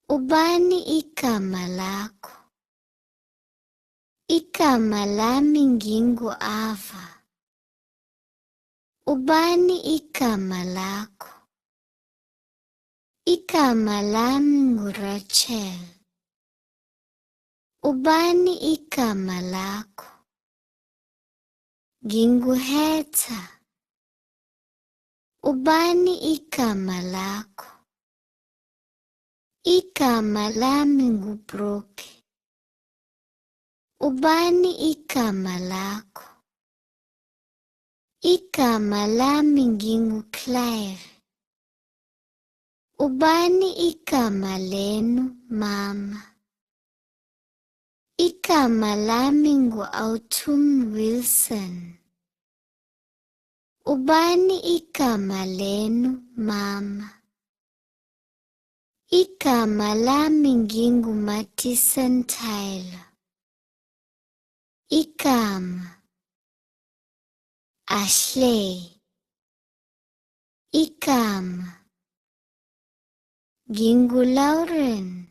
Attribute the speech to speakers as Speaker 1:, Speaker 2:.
Speaker 1: Ubani igama lakho? Igama lami ngingu-Ava. Ubani igama lakho? Igama lami nguRachel. Ubani igama lakho? NginguHetha. Ubani igama lakho? Igama lami nguBrooke. Ubani igama lakho? Igama lami nginguClaire. Ubani igama lenu, mama? Igama lami ngu-Autumn Wilson. Ubani igama lenu, mama? Igama lami nginguMadison Tyler. Igama Ashley. Igama nginguLauren.